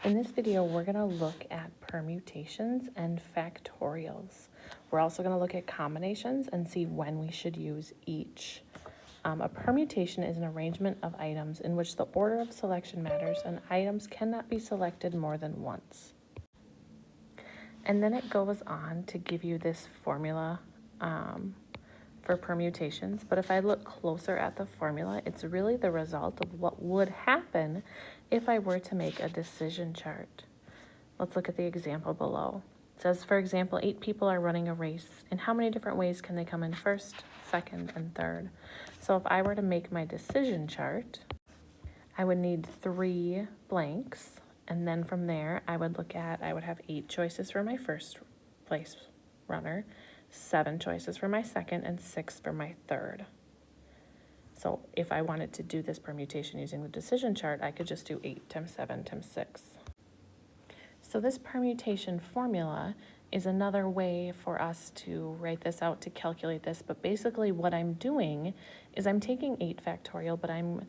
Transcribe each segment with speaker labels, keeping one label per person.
Speaker 1: In this video, we're going to look at permutations and factorials. We're also going to look at combinations and see when we should use each. A permutation is an arrangement of items in which the order of selection matters and items cannot be selected more than once. And then it goes on to give you this formula for permutations, but if I look closer at the formula, it's really the result of what would happen if I were to make a decision chart. Let's look at the example below. It says, for example, 8 people are running a race. In how many different ways can they come in first, second, and third? So if I were to make my decision chart, I would need 3 blanks, and then from there I would have 8 choices for my first place runner, 7 choices for my second, and 6 for my third. So if I wanted to do this permutation using the decision chart, I could just do 8 times 7 times 6. So this permutation formula is another way for us to write this out to calculate this, but basically what I'm doing is I'm taking 8 factorial, but I'm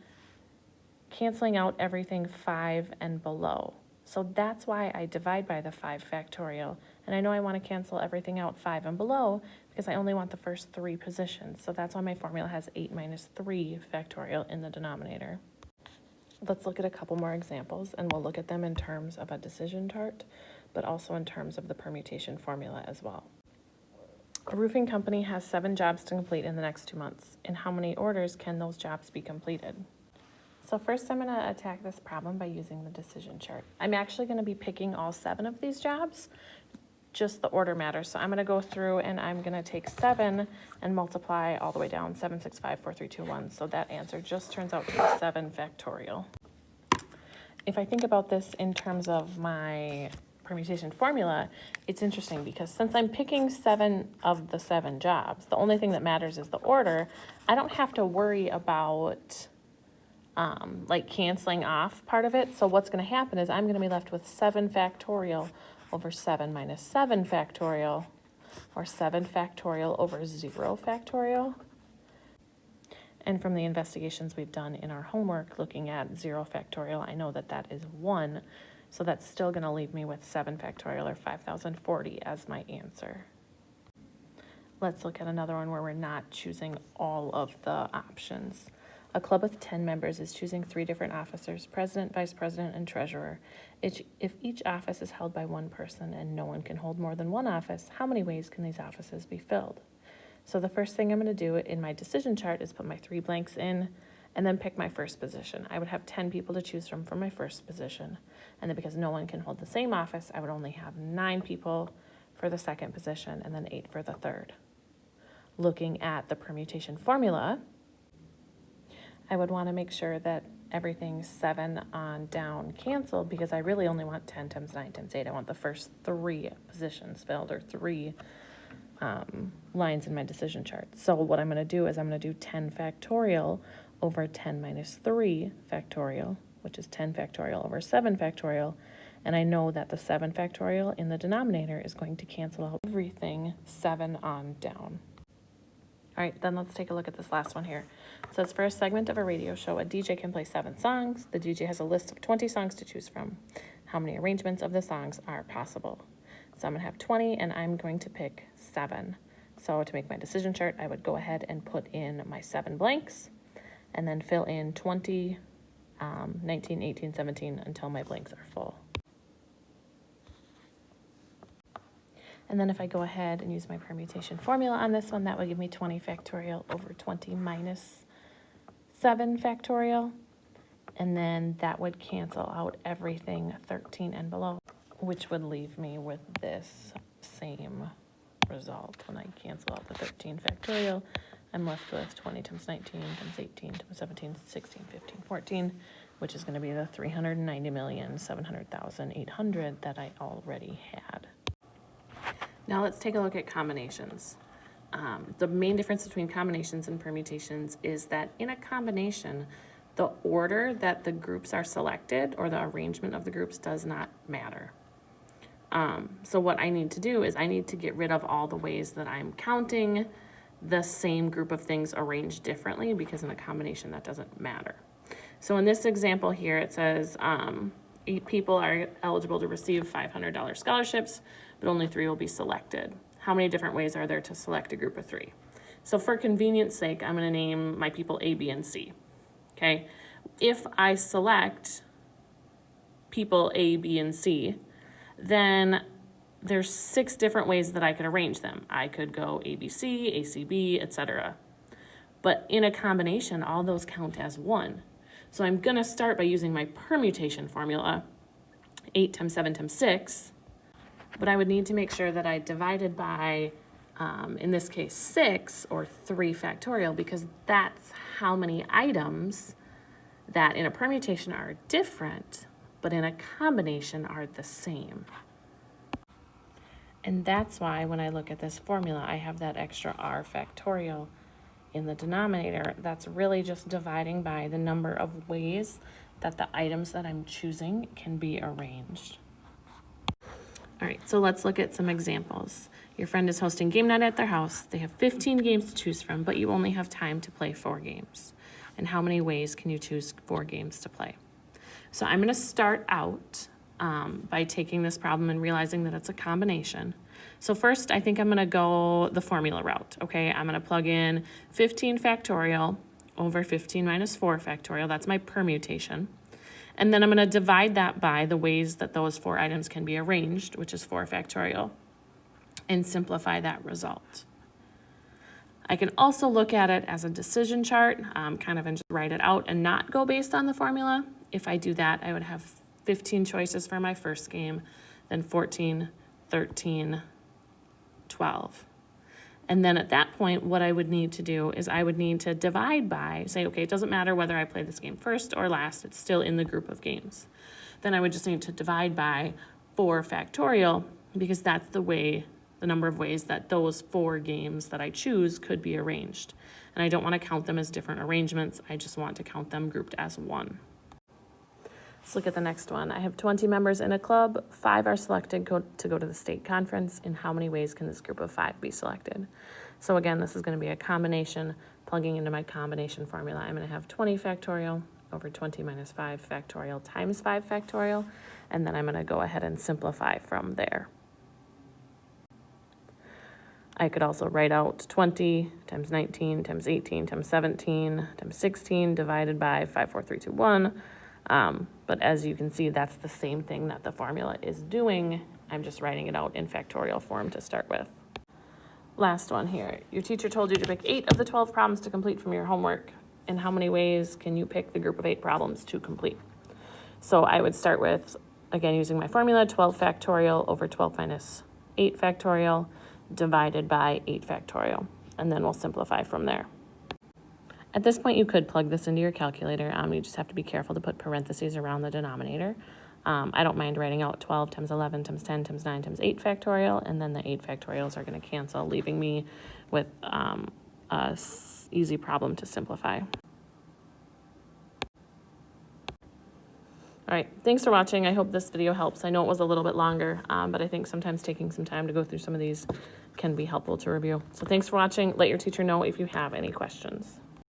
Speaker 1: canceling out everything 5 and below. So that's why I divide by the 5 factorial. And I know I want to cancel everything out 5 and below because I only want the first 3 positions. So that's why my formula has 8 minus 3 factorial in the denominator. Let's look at a couple more examples, and we'll look at them in terms of a decision chart, but also in terms of the permutation formula as well. A roofing company has 7 jobs to complete in the next 2 months. In how many orders can those jobs be completed? So first I'm going to attack this problem by using the decision chart. I'm actually going to be picking all 7 of these jobs, just the order matters. So I'm going to go through and I'm going to take 7 and multiply all the way down, 7, 6, 5, 4, 3, 2, 1. So that answer just turns out to be 7 factorial. If I think about this in terms of my permutation formula, it's interesting because since I'm picking 7 of the 7 jobs, the only thing that matters is the order. I don't have to worry about like canceling off part of it. So what's going to happen is I'm going to be left with 7 factorial over 7 minus 7 factorial, or 7 factorial over 0 factorial. And from the investigations we've done in our homework looking at 0 factorial, I know that that is 1. So that's still going to leave me with 7 factorial, or 5040, as my answer. Let's look at another one where we're not choosing all of the options. A club with 10 members is choosing 3 different officers, president, vice president, and treasurer. If each office is held by one person and no one can hold more than one office, how many ways can these offices be filled? So the first thing I'm going to do in my decision chart is put my 3 blanks in and then pick my first position. I would have 10 people to choose from for my first position. And then because no one can hold the same office, I would only have 9 people for the second position and then 8 for the third. Looking at the permutation formula, I would want to make sure that everything's 7 on down canceled because I really only want 10 times 9 times 8. I want the first 3 positions filled, or 3 lines in my decision chart. So what I'm going to do is I'm going to do 10 factorial over 10 minus 3 factorial, which is 10 factorial over 7 factorial. And I know that the 7 factorial in the denominator is going to cancel out everything 7 on down. All right, then let's take a look at this last one here. It says, for a segment of a radio show, a DJ can play 7 songs. The DJ has a list of 20 songs to choose from. How many arrangements of the songs are possible? So I'm going to have 20, and I'm going to pick 7. So to make my decision chart, I would go ahead and put in my 7 blanks, and then fill in 20, 19, 18, 17 until my blanks are full. And then if I go ahead and use my permutation formula on this one, that would give me 20 factorial over 20 minus 7 factorial. And then that would cancel out everything 13 and below, which would leave me with this same result. When I cancel out the 13 factorial, I'm left with 20 times 19 times 18 times 17, 16, 15, 14, which is going to be the 390,700,800 that I already had. Now let's take a look at combinations. The main difference between combinations and permutations is that in a combination, the order that the groups are selected or the arrangement of the groups does not matter. So what I need to do is I need to get rid of all the ways that I'm counting the same group of things arranged differently, because in a combination that doesn't matter. So in this example here, it says 8 people are eligible to receive $500 scholarships, but only 3 will be selected. How many different ways are there to select a group of 3? So for convenience sake, I'm going to name my people A, B, and C. Okay. If I select people A, B, and C, then there's 6 different ways that I could arrange them. I could go ABC, ACB, etc. But in a combination, all those count as 1. So I'm going to start by using my permutation formula, 8 times 7 times 6, but I would need to make sure that I divided by, in this case, 6 or 3 factorial, because that's how many items that in a permutation are different, but in a combination are the same. And that's why when I look at this formula, I have that extra r factorial in the denominator. That's really just dividing by the number of ways that the items that I'm choosing can be arranged. All right, so let's look at some examples. Your friend is hosting game night at their house. They have 15 games to choose from, but you only have time to play 4 games. And how many ways can you choose 4 games to play? So I'm going to start out by taking this problem and realizing that it's a combination. So first, I think I'm going to go the formula route, okay? I'm going to plug in 15 factorial over 15 minus 4 factorial. That's my permutation. And then I'm going to divide that by the ways that those 4 items can be arranged, which is 4 factorial, and simplify that result. I can also look at it as a decision chart, kind of and just write it out and not go based on the formula. If I do that, I would have 15 choices for my first game, then 14, 13, 12. And then at that point, what I would need to do is I would need to divide by, say, okay, it doesn't matter whether I play this game first or last, it's still in the group of games. Then I would just need to divide by 4 factorial, because that's the number of ways that those 4 games that I choose could be arranged. And I don't want to count them as different arrangements, I just want to count them grouped as 1. Let's look at the next one. I have 20 members in a club. 5 are selected to go to the state conference. In how many ways can this group of 5 be selected? So again, this is going to be a combination. Plugging into my combination formula, I'm going to have 20 factorial over 20 minus 5 factorial times 5 factorial. And then I'm going to go ahead and simplify from there. I could also write out 20 times 19 times 18 times 17 times 16 divided by 5, 4, 3, 2, 1. But as you can see, that's the same thing that the formula is doing. I'm just writing it out in factorial form to start with. Last one here. Your teacher told you to pick 8 of the 12 problems to complete from your homework. In how many ways can you pick the group of 8 problems to complete? So I would start with, again, using my formula, 12 factorial over 12 minus 8 factorial divided by 8 factorial. And then we'll simplify from there. At this point, you could plug this into your calculator. You just have to be careful to put parentheses around the denominator. I don't mind writing out 12 times 11 times 10 times 9 times 8 factorial, and then the 8 factorials are going to cancel, leaving me with a easy problem to simplify. All right, thanks for watching. I hope this video helps. I know it was a little bit longer, but I think sometimes taking some time to go through some of these can be helpful to review. So thanks for watching. Let your teacher know if you have any questions.